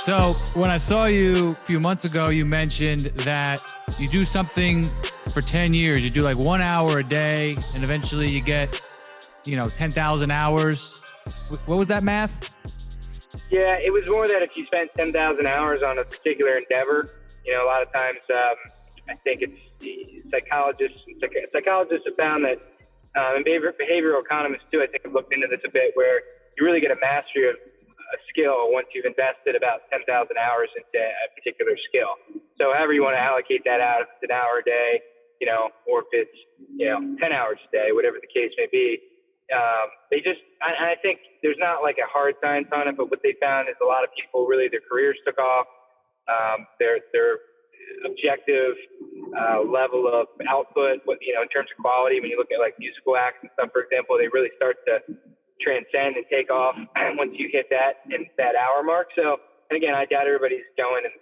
So when I saw you a few months ago, you mentioned that you do something for 10 years. You do like 1 hour a day, and eventually you get, 10,000 hours. What was that math? Yeah, it was more that if you spent 10,000 hours on a particular endeavor, a lot of times I think it's psychologists have found that, and behavioral economists too, I think have looked into this a bit, where you really get a mastery of a skill once you've invested about 10,000 hours into a particular skill. So however you want to allocate that out, if it's an hour a day, or if it's, 10 hours a day, whatever the case may be. I think there's not like a hard science on it, but what they found is a lot of people really, their careers took off. Their objective level of output, in terms of quality, when you look at like musical acts and stuff, for example, they really start to transcend and take off once you hit that hour mark. So, and again, I doubt everybody's going and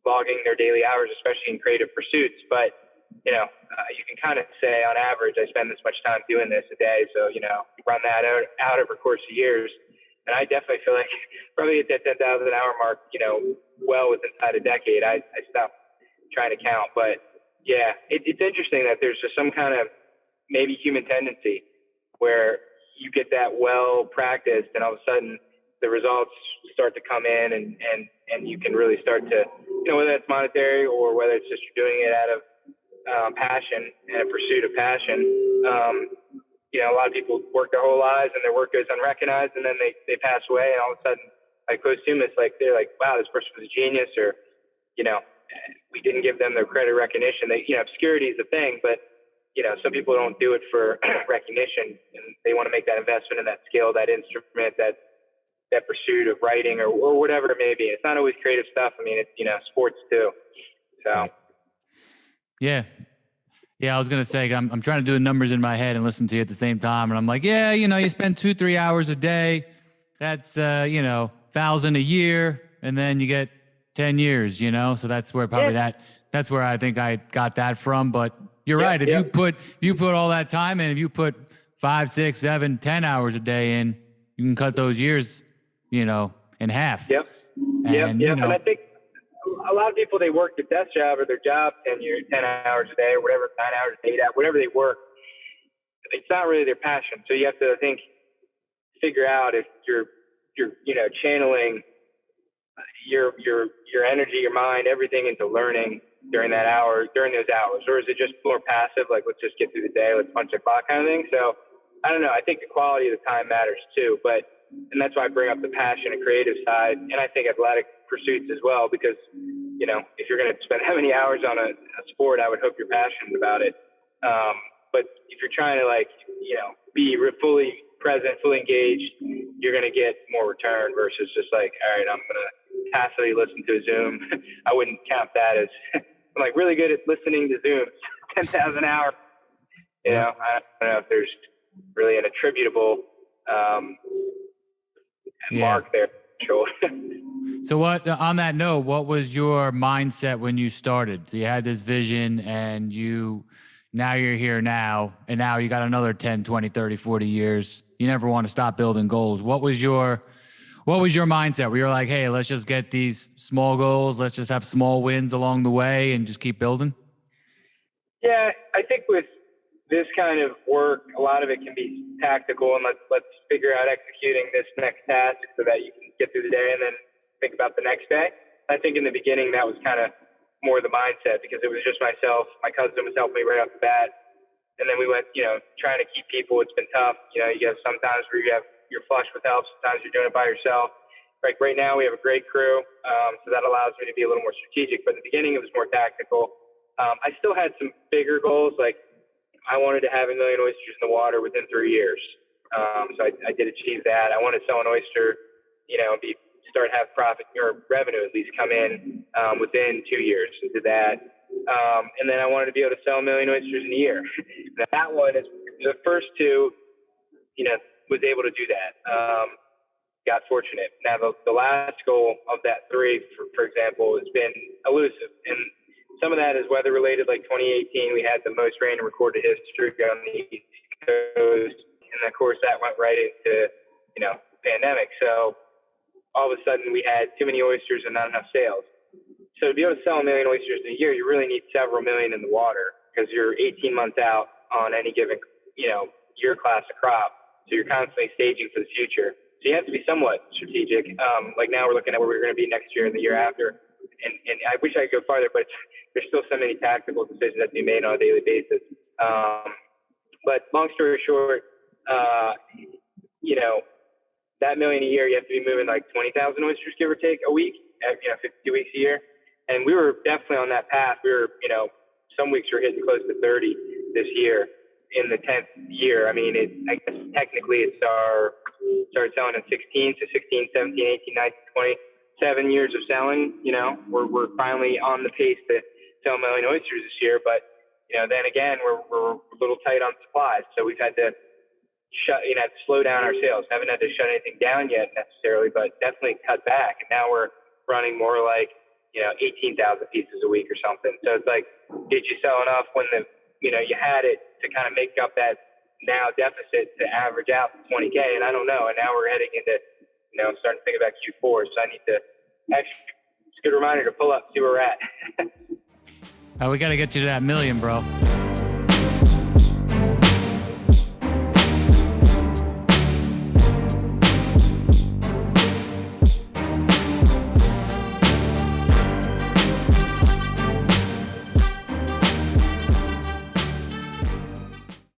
logging their daily hours, especially in creative pursuits, but you can kind of say on average, I spend this much time doing this a day. So, run that out over the course of years. And I definitely feel like probably at that 10,000 hour mark, well within inside a decade, I stopped trying to count. But yeah, it's interesting that there's just some kind of maybe human tendency where you get that well practiced and all of a sudden the results start to come in and you can really start to, whether it's monetary or whether it's just you're doing it out of passion and a pursuit of passion. A lot of people work their whole lives and their work goes unrecognized, and then they pass away, and all of a sudden, like posthumous, like they're like, wow, this person was a genius, or we didn't give them their credit recognition. Obscurity is a thing, but some people don't do it for recognition, and they want to make that investment in that skill, that instrument, that pursuit of writing or whatever it may be. It's not always creative stuff. I mean, it's sports too. So. Yeah. Yeah, I was going to say, I'm trying to do the numbers in my head and listen to you at the same time. And I'm like, yeah, you spend 2-3 hours a day. That's, 1,000 a year. And then you get 10 years, So that's where probably that's where I think I got that from. But you're right. If you put all that time in, if you put 5, 6, 7, 10 hours a day in, you can cut those years, in half. Yep. And, And I think a lot of people, they work their desk job or their job 10 hours a day or whatever, 9 hours a day, whatever they work. It's not really their passion. So you have to, I think, figure out if you're channeling your energy, your mind, everything into learning during those hours, or is it just more passive? Like, let's just get through the day, let's punch the clock kind of thing. So I don't know. I think the quality of the time matters too, and that's why I bring up the passion and creative side. And I think athletic pursuits as well, because, if you're going to spend how many hours on a sport, I would hope you're passionate about it. But if you're trying to be fully present, fully engaged, you're going to get more return versus just like, all right, I'm going to passively listen to a Zoom. I wouldn't count that as I'm like really good at listening to Zooms, 10,000 hours. I don't know if there's really an attributable mark there. Sure. So on that note, what was your mindset when you started? So you had this vision and now you're here now, and now you got another 10, 20, 30, 40 years. You never want to stop building goals. What was your mindset? Where you're like, hey, let's just get these small goals. Let's just have small wins along the way and just keep building. Yeah, I think with this kind of work, a lot of it can be tactical, and let's figure out executing this next task so that you can get through the day and then think about the next day. I think in the beginning that was kind of more the mindset, because it was just myself. My cousin was helping me right off the bat, and then we went, trying to keep people. It's been tough. You have sometimes where you're flush with help. Sometimes you're doing it by yourself. Like right now, we have a great crew, so that allows me to be a little more strategic. But in the beginning, it was more tactical. I still had some bigger goals, like I wanted to have 1 million oysters in the water within 3 years. So I did achieve that. I want to sell an oyster, start have profit or revenue at least come in within 2 years. So did that. And then I wanted to be able to sell 1 million oysters in a year. Now that one is the first two, was able to do that. Got fortunate. Now the last goal of that 3, for example, has been elusive. And some of that is weather related. Like 2018, we had the most rain in recorded history on the East Coast. And of course that went right into, pandemic. So all of a sudden we had too many oysters and not enough sales. So to be able to sell 1 million oysters in a year, you really need several million in the water because you're 18 months out on any given, year class of crop. So you're constantly staging for the future. So you have to be somewhat strategic. Like now we're looking at where we're going to be next year and the year after. And I wish I could go farther, but there's still so many tactical decisions that have to be made on a daily basis. But long story short, that million a year, you have to be moving like 20,000 oysters, give or take, a week, 50 weeks a year. And we were definitely on that path. We were, some weeks we're hitting close to 30 this year in the 10th year. I mean, I guess technically started selling in 16, so 16, 17, 18, 19, 20, 7 years of selling. We're finally on the pace to sell 1 million oysters this year. But, then again, we're a little tight on supplies. So we've had to slow down our sales. Haven't had to shut anything down yet necessarily, but definitely cut back. And now we're running more like, 18,000 pieces a week or something. So it's like, did you sell enough when you had it to kind of make up that now deficit to average out 20K? And I don't know. And now we're heading into, starting to think about Q4. So I need to actually, it's a good reminder to pull up, see where we're at. We got to get you to that million, bro.